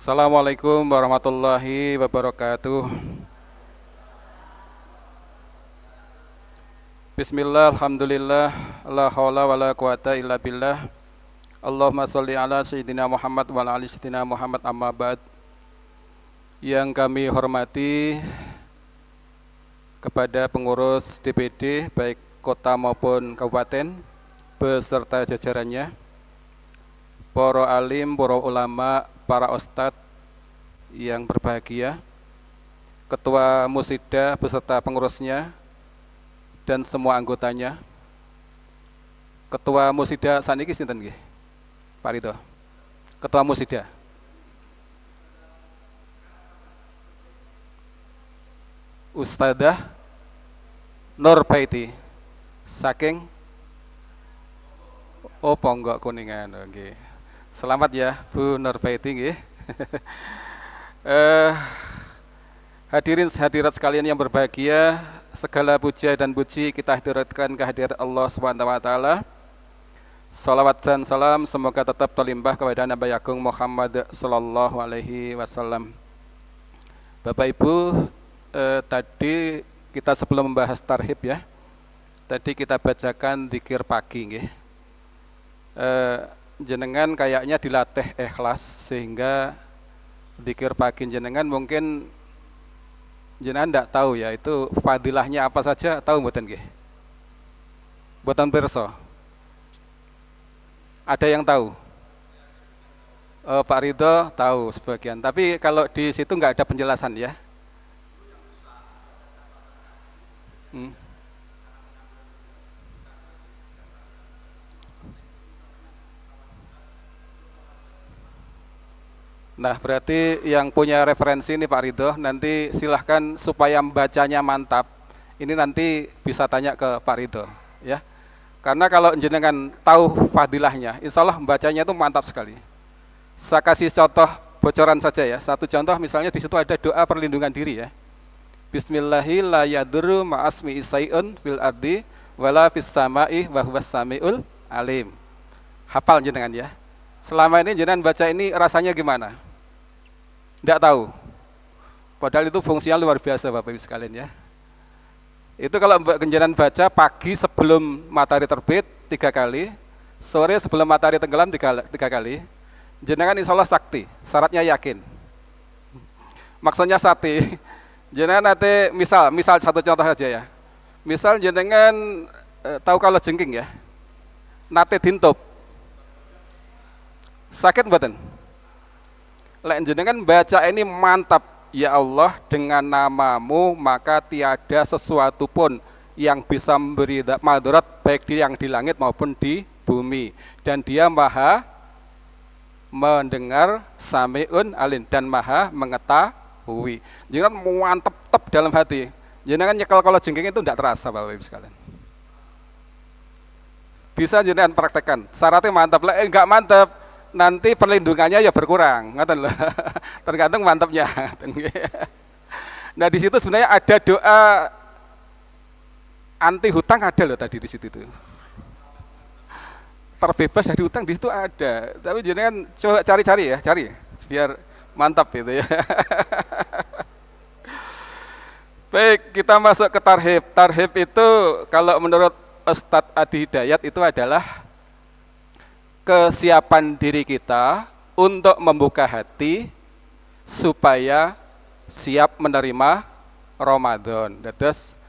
Assalamualaikum warahmatullahi wabarakatuh. Bismillah, alhamdulillah, la haula wa la quwata illa billah. Allahumma sholli ala sayyidina Muhammad wa ala ali sayyidina Muhammad, amma ba'd. Yang kami hormati kepada pengurus DPD baik kota maupun kabupaten beserta jajarannya, para alim, para ulama, para ustadz yang berbahagia, ketua musida beserta pengurusnya dan semua anggotanya. Ketua musida saniki sinten nggih? Pak Ridho. Ketua musida. Ustadzah Nur Baiti saking Ponggok Kuningan. Nggih. Selamat ya Bu Nur Baiti nggih. Hadirin hadirat sekalian yang berbahagia, segala puja dan puji kita hadirkan kehadirat Allah Subhanahu wa taala. Salawat dan salam semoga tetap terlimpah kepada Nabi Agung Muhammad sallallahu alaihi wasallam. Bapak Ibu, tadi kita sebelum membahas tarhib ya, tadi kita bacakan dzikir pagi nggih. Jenengan kayaknya dilatih ikhlas sehingga dzikir pagi jenengan mungkin jenengan tidak tahu ya itu fadilahnya apa saja, tahu mboten nggih? Mboten pirsa. Ada yang tahu? Pak Ridho tahu sebagian, tapi kalau di situ nggak ada penjelasan ya. Nah, berarti yang punya referensi ini Pak Ridho, nanti silahkan supaya membacanya mantap. Ini nanti bisa tanya ke Pak Ridho, ya. Karena kalau jenengan tahu fadilahnya, insya Allah membacanya itu mantap sekali. Saya kasih contoh bocoran saja ya. Satu contoh misalnya di situ ada doa perlindungan diri ya. Bismillahirrahmanirrahim ma'asmi isai'un fil ardi wala fis sama'i wa huwas sami'ul alim. Hafal jenengan ya. Selama ini jenengan baca ini rasanya gimana? Tidak tahu. Padahal itu fungsinya luar biasa Bapak Ibu sekalian ya. Itu kalau jenengan baca pagi sebelum matahari terbit 3 kali, sore sebelum matahari tenggelam 3 kali, jenengan insya Allah sakti, syaratnya yakin. Maksudnya sakti. Jenengan nanti misal satu contoh saja ya. Misal jenengan tahu kalau jengking ya, nate dintup. Sakit mboten? Lek jenengan baca ini mantap, ya Allah dengan namamu maka tiada sesuatu pun yang bisa memberi madarat baik yang di langit maupun di bumi, dan dia maha mendengar, sami'un alim, dan maha mengetahui. Jenengan mantep dalam hati. Jenengan nyekel kalau jengking itu tidak terasa Bapak Ibu sekalian. Bisa jenengan praktekkan. Syaratnya mantap. Lek enggak mantap, nanti perlindungannya ya berkurang, ngaten lho. Tergantung mantapnya. Nah di situ sebenarnya ada doa anti hutang ada loh tadi di situ itu. Terbebas dari hutang di situ ada. Tapi jenengan coba cari ya, cari biar mantap gitu ya. Baik, kita masuk ke tarhib. Tarhib itu kalau menurut Ustadz Adi Hidayat itu adalah kesiapan diri kita untuk membuka hati supaya siap menerima Ramadan. Terus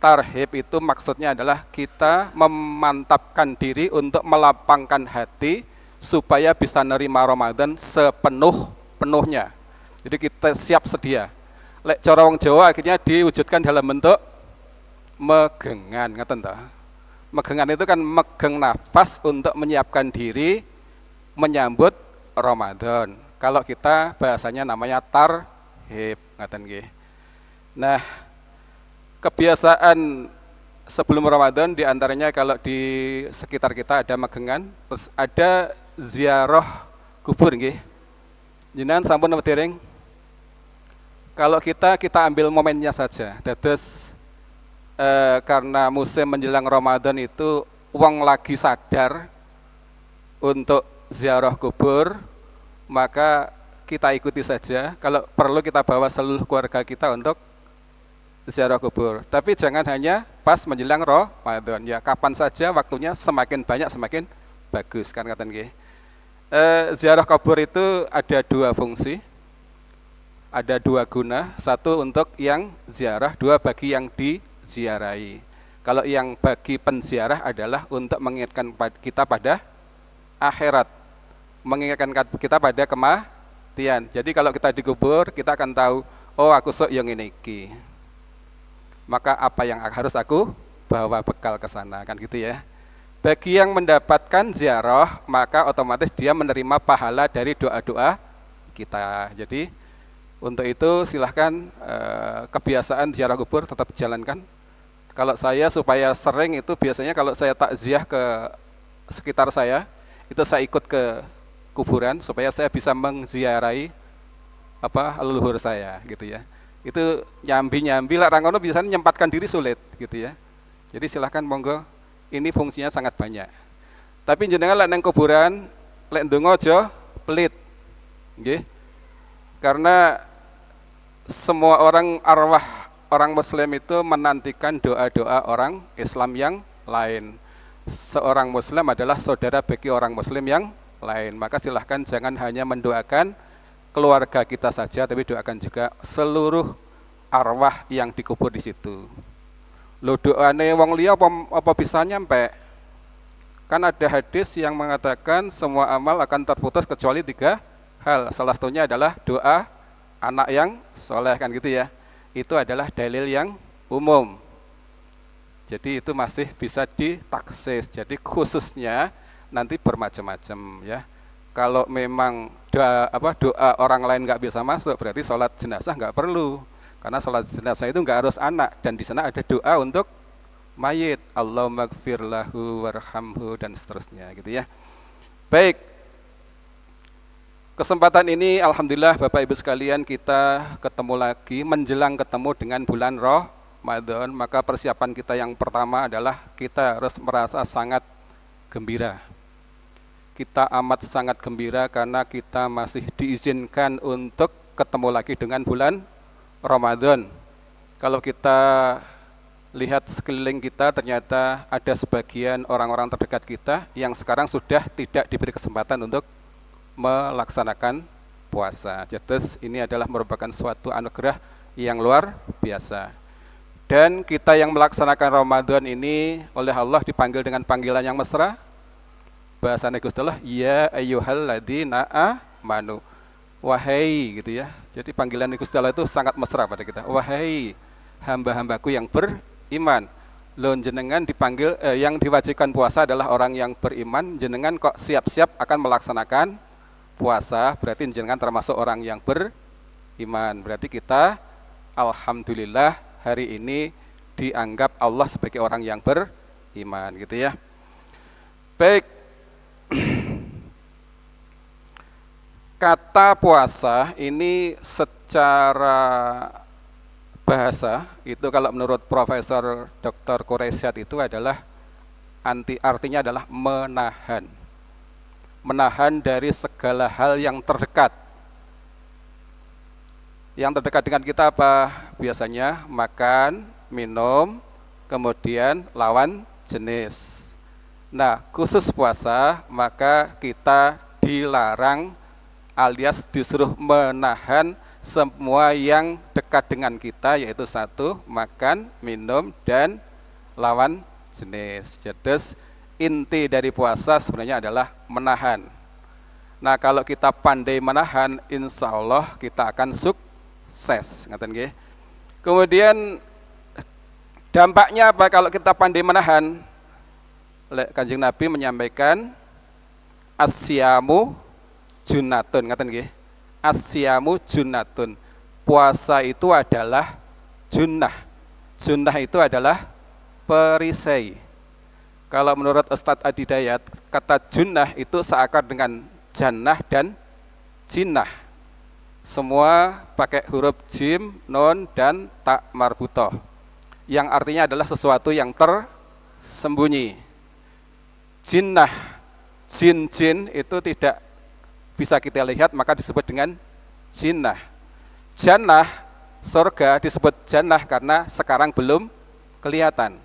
tarhib itu maksudnya adalah kita memantapkan diri untuk melapangkan hati supaya bisa menerima Ramadan sepenuhnya. Jadi kita siap sedia. Lek cara wong Jawa akhirnya diwujudkan dalam bentuk megengan, ngaten ta? Megengan itu kan megeng nafas untuk menyiapkan diri menyambut Ramadan. Kalau kita bahasanya namanya tarhib, ngaten nggih. Nah, kebiasaan sebelum Ramadan diantaranya kalau di sekitar kita ada megengan, terus ada ziarah kubur nggih. Jenengan sampun napa dereng? Kalau kita ambil momennya saja. Dados karena musim menjelang Ramadan itu wong lagi sadar untuk ziarah kubur, maka kita ikuti saja. Kalau perlu kita bawa seluruh keluarga kita untuk ziarah kubur. Tapi jangan hanya pas menjelang Ramadan. Ya, kapan saja waktunya, semakin banyak semakin bagus kan kata nggih. Ziarah kubur itu ada dua fungsi. Ada dua guna, satu untuk yang ziarah, dua bagi yang diziarahi. Kalau yang bagi penziarah adalah untuk mengingatkan kita pada akhirat, mengingatkan kita pada kematian. Jadi kalau kita dikubur, kita akan tahu, oh aku sok yang ini iki. Maka apa yang harus aku bawa bekal ke sana, kan gitu ya. Bagi yang mendapatkan ziarah, maka otomatis dia menerima pahala dari doa-doa kita. Jadi untuk itu silahkan kebiasaan ziarah kubur tetap dijalankan. Kalau saya supaya sering itu biasanya kalau saya takziah ke sekitar saya, itu saya ikut ke kuburan supaya saya bisa mengziarahi leluhur saya gitu ya. Itu nyambi lah rangono biasanya nyempatkan diri sulit gitu ya. Jadi silahkan monggo, ini fungsinya sangat banyak. Tapi jenengan lek nang kuburan lek ndonga aja pelit. Nggih. Karena semua arwah orang Muslim itu menantikan doa-doa orang Islam yang lain. Seorang Muslim adalah saudara bagi orang Muslim yang lain. Maka silahkan jangan hanya mendoakan keluarga kita saja, tapi doakan juga seluruh arwah yang dikubur di situ. Lo doane wong liya apa bisa nyampe? Kan ada hadis yang mengatakan semua amal akan terputus kecuali 3 hal. Salah satunya adalah doa anak yang soleh, kan gitu ya. Itu adalah dalil yang umum. Jadi itu masih bisa ditaksis. Jadi khususnya nanti bermacam-macam ya. Kalau memang doa orang lain nggak bisa masuk, berarti sholat jenazah nggak perlu. Karena sholat jenazah itu nggak harus anak, dan di sana ada doa untuk mayit. Allahumma gfir lahu warhamhu dan seterusnya gitu ya. Baik. Kesempatan ini alhamdulillah Bapak Ibu sekalian kita ketemu lagi menjelang ketemu dengan bulan Ramadan. Maka persiapan kita yang pertama adalah kita harus merasa sangat gembira. Kita amat sangat gembira karena kita masih diizinkan untuk ketemu lagi dengan bulan Ramadan. Kalau kita lihat sekeliling kita, ternyata ada sebagian orang-orang terdekat kita yang sekarang sudah tidak diberi kesempatan untuk melaksanakan puasa. Jadi ini adalah merupakan suatu anugerah yang luar biasa. Dan kita yang melaksanakan Ramadan ini oleh Allah dipanggil dengan panggilan yang mesra. Bahasanya Gusti Allah, ya ayyuhalladzina amanu. Wahai gitu ya. Jadi panggilan Gusti Allah itu sangat mesra pada kita. Wahai hamba-hambaku yang beriman. Loh jenengan dipanggil yang diwajibkan puasa adalah orang yang beriman. Jenengan kok siap-siap akan melaksanakan puasa, berarti jenengan termasuk orang yang beriman. Berarti kita alhamdulillah hari ini dianggap Allah sebagai orang yang beriman gitu ya. Baik. Kata puasa ini secara bahasa itu kalau menurut Profesor Dr. Quraisyad itu adalah artinya adalah menahan. Menahan dari segala hal yang terdekat. Yang terdekat dengan kita apa? Biasanya makan, minum, kemudian lawan jenis. Nah, khusus puasa, maka kita dilarang alias disuruh menahan semua yang dekat dengan kita, yaitu satu, makan, minum, dan lawan jenis. Jadi inti dari puasa sebenarnya adalah menahan. Nah, kalau kita pandai menahan, insya Allah kita akan sukses. Ngaten nggih. Kemudian dampaknya apa kalau kita pandai menahan? Kanjeng Nabi menyampaikan asyamu junatun, ngaten nggih. Asyamu junatun. Puasa itu adalah junnah. Junnah itu adalah perisai. Kalau menurut Ustadz Adidayat, kata junnah itu seakar dengan jannah dan jinnah. Semua pakai huruf jim, nun, dan tak marbutoh. Yang artinya adalah sesuatu yang tersembunyi. Jinnah, jin-jin itu tidak bisa kita lihat, maka disebut dengan jinnah. Jannah, surga disebut jannah karena sekarang belum kelihatan.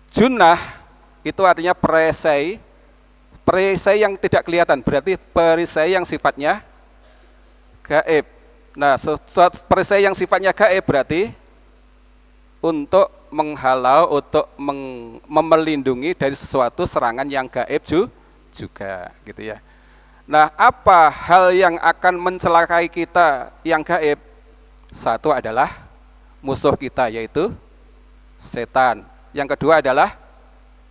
Junnah itu artinya perisai, perisai yang tidak kelihatan, berarti perisai yang sifatnya gaib. Nah, perisai yang sifatnya gaib berarti untuk menghalau, untuk melindungi dari sesuatu serangan yang gaib juga, gitu ya. Nah, apa hal yang akan mencelakai kita yang gaib? Satu adalah musuh kita, yaitu setan. Yang kedua adalah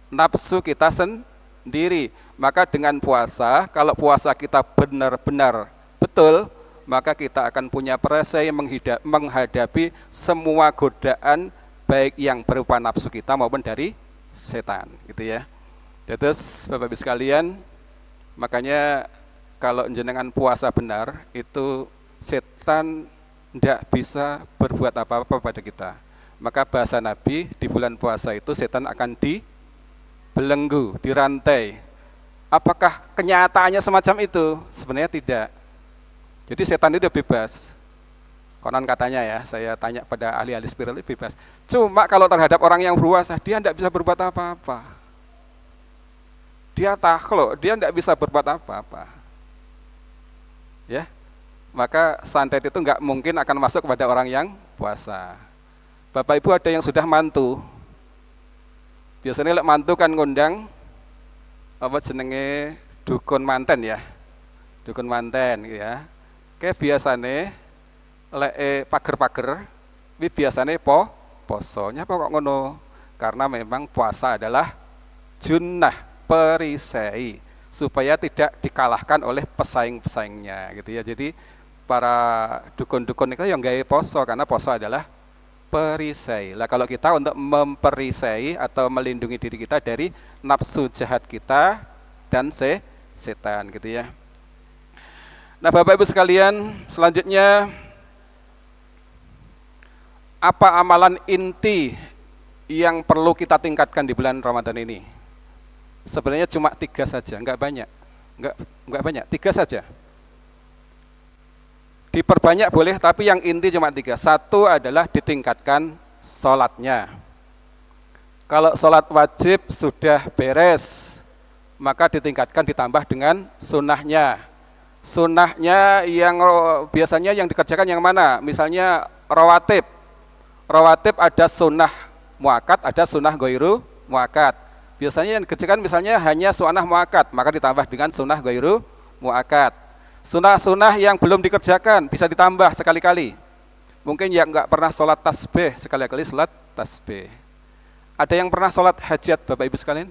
nafsu kita sendiri. Maka dengan puasa, kalau puasa kita benar-benar betul, maka kita akan punya perisai menghadapi semua godaan, baik yang berupa nafsu kita maupun dari setan, gitu ya. Terus Bapak Ibu sekalian, makanya kalau jenengan puasa benar, itu setan tidak bisa berbuat apa-apa pada kita. Maka bahasa Nabi, di bulan puasa itu setan akan dibelenggu, dirantai. Apakah kenyataannya semacam itu? Sebenarnya tidak. Jadi setan itu bebas. Konon katanya ya, saya tanya pada ahli-ahli spiritual, bebas. Cuma kalau terhadap orang yang berpuasa, dia tidak bisa berbuat apa-apa. Dia takhluk, dia tidak bisa berbuat apa-apa. Ya, maka santet itu nggak mungkin akan masuk kepada orang yang puasa. Bapak Ibu ada yang sudah mantu. Biasanya lek mantu kan ngundang apa jenenge dukun manten ya. Dukun manten ya. Kayak biasane lek pager-pager wi biasane posonya kok ngono. Karena memang puasa adalah junnah, perisai, supaya tidak dikalahkan oleh pesaing-pesaingnya, gitu ya. Jadi para dukun-dukun itu yang gawe poso, karena poso adalah perisai. Lah kalau kita untuk memperisai atau melindungi diri kita dari nafsu jahat kita dan setan, gitu ya. Nah, Bapak Ibu sekalian, selanjutnya apa amalan inti yang perlu kita tingkatkan di bulan Ramadan ini? Sebenarnya cuma 3 saja, enggak banyak. Enggak banyak, 3 saja. Diperbanyak boleh, tapi yang inti cuma 3. Satu adalah ditingkatkan sholatnya. Kalau sholat wajib sudah beres, maka ditingkatkan, ditambah dengan sunnahnya. Sunnahnya yang biasanya yang dikerjakan yang mana? Misalnya rawatib. Rawatib ada sunnah muakkad, ada sunnah ghairu muakkad. Biasanya yang dikerjakan misalnya hanya sunnah muakkad, maka ditambah dengan sunnah ghairu muakkad. Sunnah-sunnah yang belum dikerjakan bisa ditambah sekali-kali. Mungkin yang enggak pernah sholat tasbih, sekali-kali sholat tasbih. Ada yang pernah sholat hajat Bapak Ibu sekalian?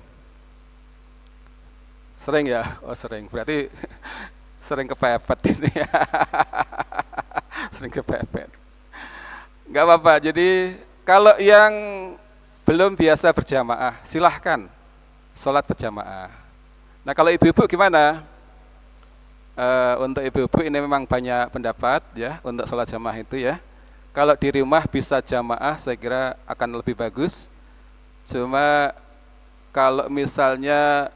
Sering ya? Oh sering, berarti sering kepepet ini. Sering kepepet. Enggak apa-apa, jadi kalau yang belum biasa berjamaah, silahkan sholat berjamaah. Nah kalau ibu-ibu gimana? Untuk ibu-ibu ini memang banyak pendapat ya untuk sholat jamaah itu ya. Kalau di rumah bisa jamaah saya kira akan lebih bagus. Cuma kalau misalnya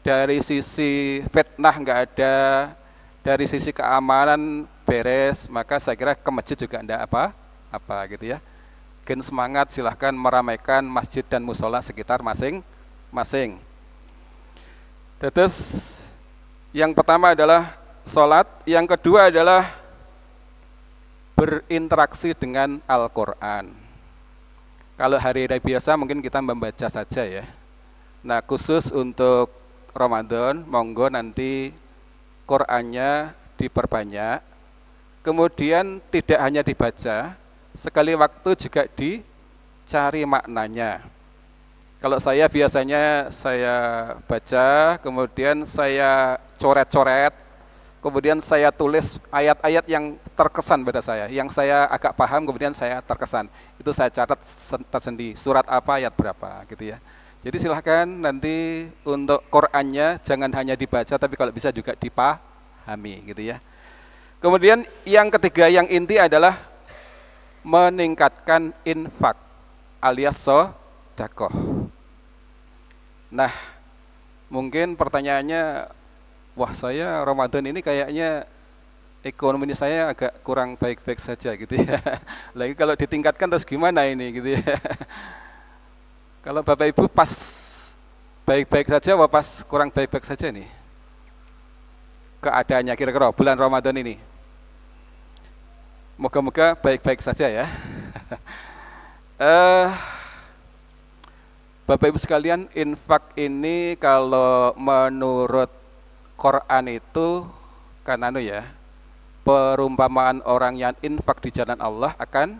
dari sisi fitnah nggak ada, dari sisi keamanan beres, maka saya kira ke masjid juga enggak apa gitu ya. Gen semangat, silahkan meramaikan masjid dan musola sekitar masing-masing. Terus yang pertama adalah sholat, yang kedua adalah berinteraksi dengan Al-Quran. Kalau hari-hari biasa mungkin kita membaca saja ya. Nah khusus untuk Ramadan, monggo nanti Qurannya diperbanyak. Kemudian tidak hanya dibaca, sekali waktu juga dicari maknanya. Kalau saya biasanya saya baca, kemudian saya coret-coret, kemudian saya tulis ayat-ayat yang terkesan pada saya, yang saya agak paham, kemudian saya terkesan. Itu saya catat tersendiri, surat apa, ayat berapa, gitu ya. Jadi silahkan nanti untuk Qur'annya jangan hanya dibaca, tapi kalau bisa juga dipahami, gitu ya. Kemudian yang ketiga, yang inti adalah meningkatkan infak alias sedekah. Nah, mungkin pertanyaannya, wah saya Ramadan ini kayaknya ekonomi saya agak kurang baik-baik saja gitu ya. Lagi kalau ditingkatkan terus gimana ini gitu ya. Kalau Bapak Ibu pas baik-baik saja apa pas kurang baik-baik saja nih? Keadaannya kira-kira bulan Ramadan ini. Moga-moga baik-baik saja ya. Bapak Ibu sekalian, infak ini kalau menurut Quran itu kan perumpamaan orang yang infak di jalan Allah akan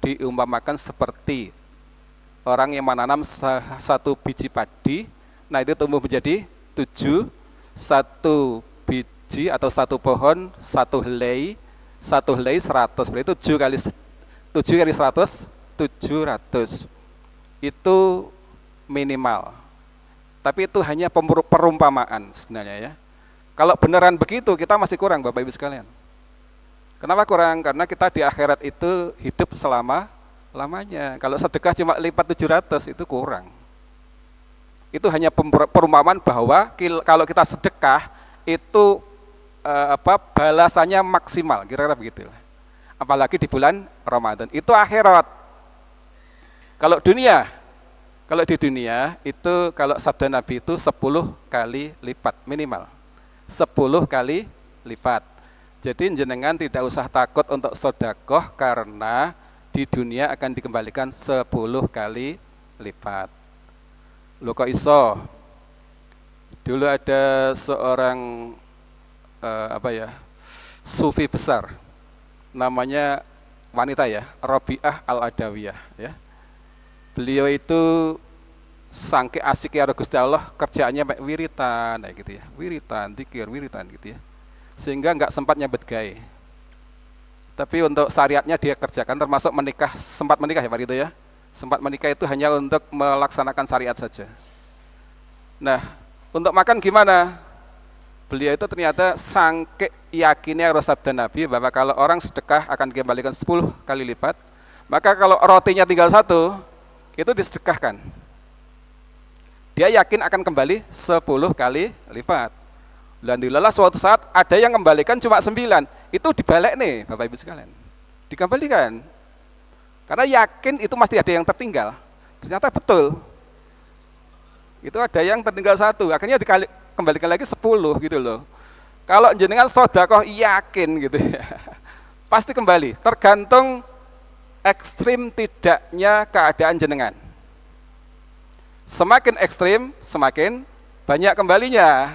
diumpamakan seperti orang yang menanam satu biji padi, nah itu tumbuh menjadi 7, satu biji atau satu pohon, satu helai 100, berarti 7 kali 100, 700. Itu minimal. Tapi itu hanya perumpamaan sebenarnya ya. Kalau beneran begitu kita masih kurang Bapak Ibu sekalian. Kenapa kurang? Karena kita di akhirat itu hidup lamanya. Kalau sedekah cuma lipat 700 itu kurang. Itu hanya perumpamaan bahwa kalau kita sedekah itu balasannya maksimal, kira-kira begitu. Apalagi di bulan Ramadan. Itu akhirat. Kalau di dunia itu kalau sabda Nabi itu 10 kali lipat minimal. 10 kali lipat. Jadi jenengan tidak usah takut untuk sedekah karena di dunia akan dikembalikan 10 kali lipat. Loh kok iso? Dulu ada seorang sufi besar, namanya wanita ya, Rabi'ah Al-Adawiyah ya. Beliau itu sangke asik ya Gusti Allah, kerjaannya wiritan gitu ya, wiritan, dzikir, wiritan gitu ya. Sehingga enggak sempat nyambet gawe. Tapi untuk syariatnya dia kerjakan, termasuk menikah, sempat menikah ya Pak itu ya. Sempat menikah itu hanya untuk melaksanakan syariat saja. Nah, untuk makan gimana? Beliau itu ternyata sangke yakinnya sabda Nabi bahwa kalau orang sedekah akan dikembalikan 10 kali lipat, maka kalau rotinya tinggal 1, itu disedekahkan. Dia yakin akan kembali 10 kali lipat. Alhamdulillah suatu saat ada yang kembalikan cuma 9, itu dibalik nih Bapak Ibu sekalian. Dikembalikan. Karena yakin itu pasti ada yang tertinggal. Ternyata betul. Itu ada yang tertinggal 1, akhirnya kembalikan lagi 10 gitu loh. Kalau jenengan sedekah yakin gitu ya, pasti kembali, tergantung ekstrim tidaknya keadaan jenengan. Semakin ekstrim, semakin banyak kembalinya.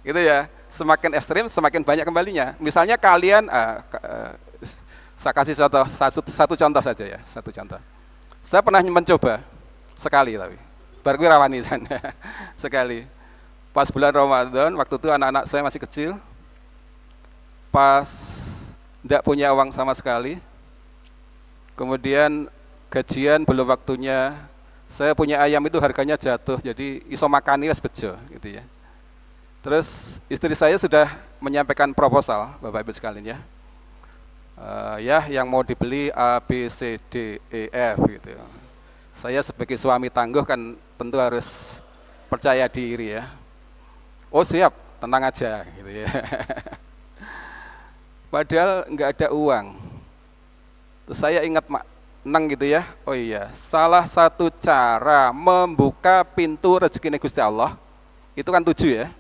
Gitu ya, semakin ekstrim, semakin banyak kembalinya. Misalnya kalian, saya kasih contoh, satu contoh saja ya, satu contoh. Saya pernah mencoba, sekali tapi, baru rawani sekali. Pas bulan Ramadan, waktu itu anak-anak saya masih kecil, pas tidak punya uang sama sekali, kemudian gajian belum waktunya, saya punya ayam itu harganya jatuh, jadi iso makani wis bejo gitu ya. Terus istri saya sudah menyampaikan proposal, Bapak Ibu sekalian ya, yang mau dibeli A, B, C, D, E, F gitu. Saya sebagai suami tangguh kan tentu harus percaya diri ya. Oh siap, tenang aja gitu ya. Padahal nggak ada uang. Terus saya ingat neng gitu ya. Oh iya, salah satu cara membuka pintu rezeki Gusti Allah itu kan 7 ya.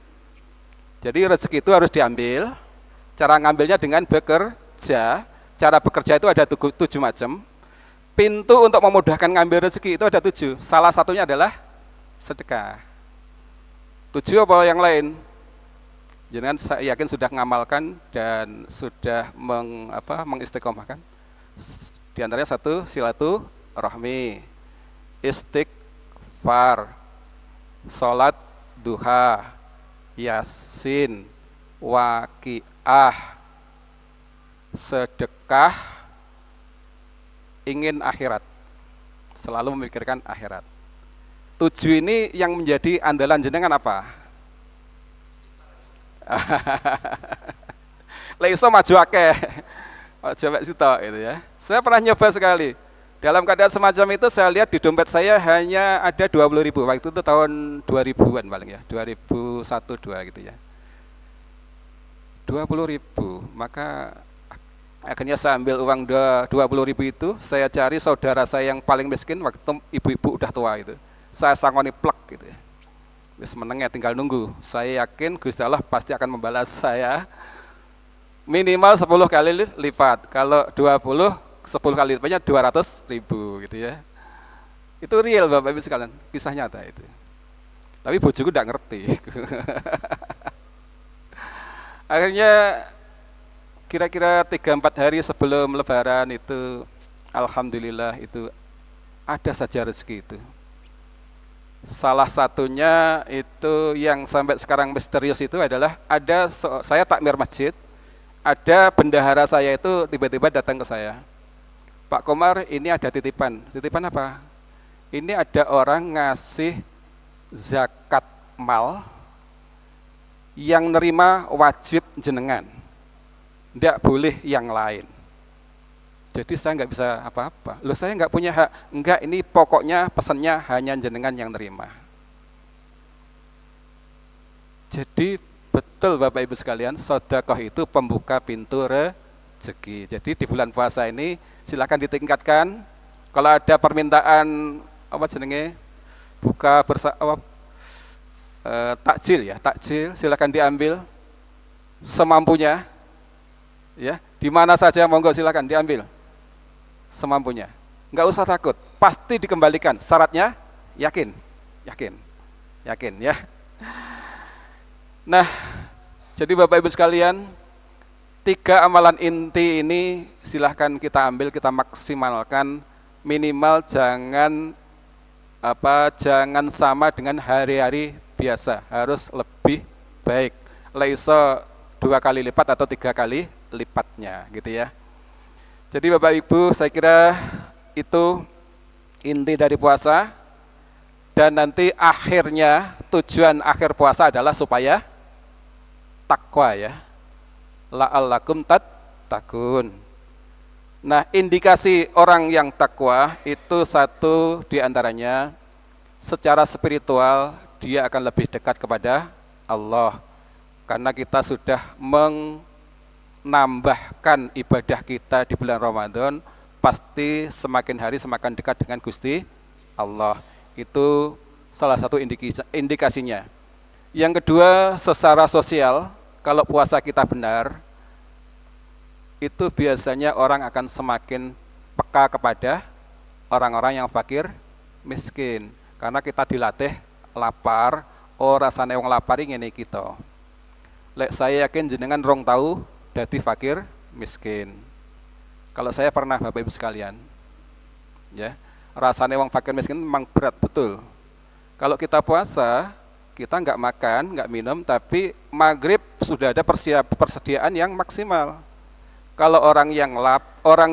Jadi rezeki itu harus diambil. Cara ngambilnya dengan bekerja. Cara bekerja itu ada 7 macam. Pintu untuk memudahkan ngambil rezeki itu ada 7. Salah satunya adalah sedekah. 7 apa yang lain? Jangan saya yakin sudah ngamalkan dan sudah mengistiqomahkan. Di antaranya 1 silaturahmi, istighfar, salat duha, yasin, waqiah, sedekah, ingin akhirat, selalu memikirkan akhirat. 7 ini yang menjadi andalan jenengan apa? Leiso maju akeh, coba situ itu ya. Saya pernah nyoba sekali. Dalam keadaan semacam itu saya lihat di dompet saya hanya ada 20.000. Waktu itu tahun 2000-an paling ya, 2001-2 gitu ya. 20.000. Maka akhirnya saya ambil uang 20.000 itu, saya cari saudara saya yang paling miskin, waktu itu ibu-ibu udah tua itu. Saya sangoni plek gitu ya. Wis menengnya tinggal nunggu. Saya yakin Gusti Allah pasti akan membalas saya minimal 10 kali lipat. Kalau 20, 10 kali lipatnya 200.000 gitu ya. Itu real Bapak Ibu sekalian, kisah nyata itu. Tapi bojoku enggak ngerti. Akhirnya kira-kira 3-4 hari sebelum lebaran itu, alhamdulillah itu ada saja rezeki itu. Salah satunya itu yang sampai sekarang misterius itu adalah saya takmir masjid, ada bendahara saya itu tiba-tiba datang ke saya. Pak Komar, ini ada titipan. Titipan apa? Ini ada orang ngasih zakat mal yang nerima wajib jenengan. Tidak boleh yang lain. Jadi saya nggak bisa apa-apa. Loh, saya nggak punya hak. Enggak, ini pokoknya pesannya hanya jenengan yang nerima. Jadi betul Bapak Ibu sekalian, sedekah itu pembuka pintu rezeki. Jadi di bulan puasa ini silakan ditingkatkan. Kalau ada permintaan buka takjil ya, takjil silakan diambil semampunya. Ya, di mana saja monggo silakan diambil semampunya. Enggak usah takut, pasti dikembalikan. Syaratnya yakin ya. Nah, jadi Bapak Ibu sekalian, 3 amalan inti ini silahkan kita ambil, kita maksimalkan. Minimal jangan sama dengan hari-hari biasa, harus lebih baik. Laisa 2 kali lipat atau 3 kali lipatnya gitu ya. Jadi Bapak Ibu, saya kira itu inti dari puasa. Dan nanti akhirnya, tujuan akhir puasa adalah supaya takwa ya. La'allakum tattaqun. Nah, indikasi orang yang takwa itu satu diantaranya, secara spiritual dia akan lebih dekat kepada Allah. Karena kita sudah menambahkan ibadah kita di bulan Ramadan, pasti semakin hari semakin dekat dengan Gusti Allah. Itu salah satu indikasinya. Yang kedua, secara sosial, kalau puasa kita benar, itu biasanya orang akan semakin peka kepada orang-orang yang fakir, miskin. Karena kita dilatih lapar, rasane wong lapar ngene kita. Lek saya yakin jenengan rong tahu dadi fakir miskin. Kalau saya pernah Bapak Ibu sekalian, ya, rasanya wong fakir miskin memang berat betul. Kalau kita puasa, kita nggak makan, nggak minum, tapi maghrib sudah ada persediaan yang maksimal. Kalau orang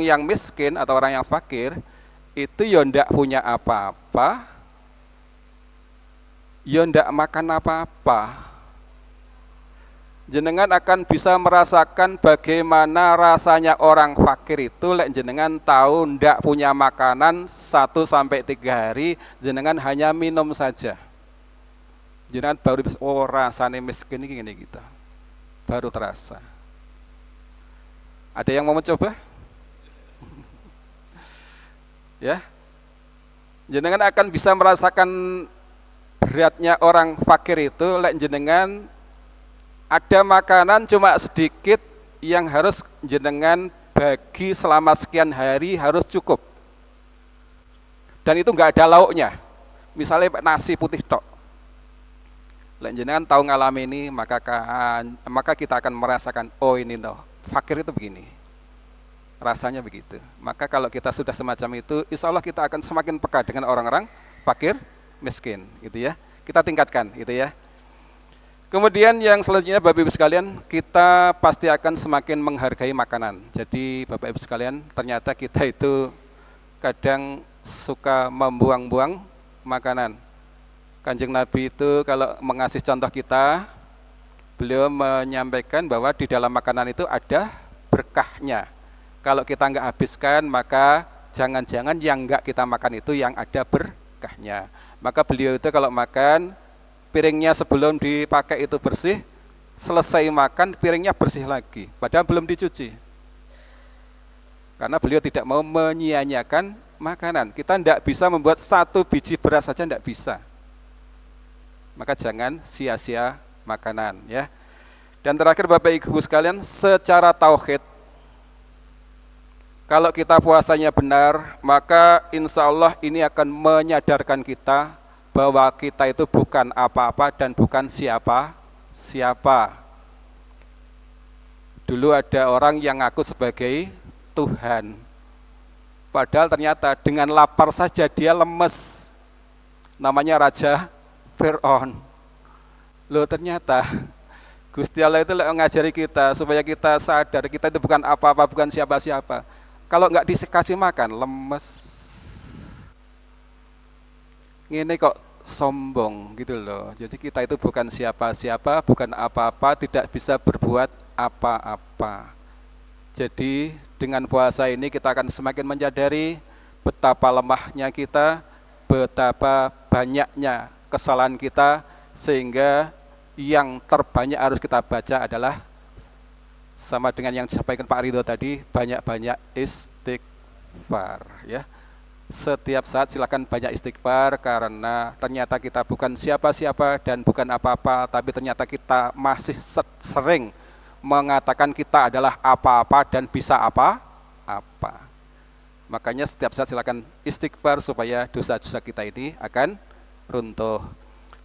yang miskin atau orang yang fakir itu ya ndak punya apa-apa, ya ndak makan apa-apa. Jenengan akan bisa merasakan bagaimana rasanya orang fakir itu lek jenengan tahu ndak punya makanan 1-3 hari, jenengan hanya minum saja. Jenengan baru bisa, rasanya miskin ini gitu. Baru terasa. Ada yang mau mencoba? Ya. Jenengan akan bisa merasakan beratnya orang fakir itu lek jenengan ada makanan cuma sedikit yang harus jenengan bagi selama sekian hari harus cukup. Dan itu enggak ada lauknya. Misalnya nasi putih tok. Lek jenengan tahu ngalami ini, maka kita akan merasakan, oh ini loh, fakir itu begini. Rasanya begitu. Maka kalau kita sudah semacam itu, insya Allah kita akan semakin peka dengan orang-orang fakir, miskin, gitu ya. Kita tingkatkan, gitu ya. Kemudian yang selanjutnya Bapak Ibu sekalian, kita pasti akan semakin menghargai makanan. Jadi Bapak Ibu sekalian, ternyata kita itu kadang suka membuang-buang makanan. Kanjeng Nabi itu kalau mengasih contoh kita, beliau menyampaikan bahwa di dalam makanan itu ada berkahnya. Kalau kita enggak habiskan, maka jangan-jangan yang enggak kita makan itu yang ada berkahnya. Maka beliau itu kalau makan, piringnya sebelum dipakai itu bersih, selesai makan piringnya bersih lagi, padahal belum dicuci. Karena beliau tidak mau menyia-nyiakan makanan. Kita tidak bisa membuat 1 biji beras saja, tidak bisa. Maka jangan sia-sia makanan ya. Dan terakhir Bapak Ibu sekalian, secara tauhid, kalau kita puasanya benar, maka insya Allah ini akan menyadarkan kita bahwa kita itu bukan apa-apa dan bukan siapa. Dulu ada orang yang ngaku sebagai Tuhan, padahal ternyata dengan lapar saja dia lemes. Namanya Raja Fir'aun. Loh, ternyata Gusti Allah itu mengajari kita supaya kita sadar kita itu bukan apa-apa, bukan siapa-siapa. Kalau nggak dikasih makan, lemes. Ini kok sombong gitu loh. Jadi kita itu bukan siapa-siapa, bukan apa-apa, tidak bisa berbuat apa-apa. Jadi dengan puasa ini kita akan semakin menyadari betapa lemahnya kita, betapa banyaknya kesalahan kita, sehingga yang terbanyak harus kita baca adalah sama dengan yang disampaikan Pak Ridho tadi, banyak-banyak istighfar ya. Setiap saat silakan banyak istighfar, karena ternyata kita bukan siapa-siapa dan bukan apa-apa, tapi ternyata kita masih sering mengatakan kita adalah apa-apa dan bisa apa-apa. Makanya setiap saat silakan istighfar supaya dosa-dosa kita ini akan runtuh.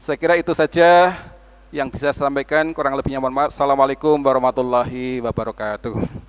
Saya kira itu saja yang bisa saya sampaikan, kurang lebihnya mohon maaf. Assalamualaikum warahmatullahi wabarakatuh.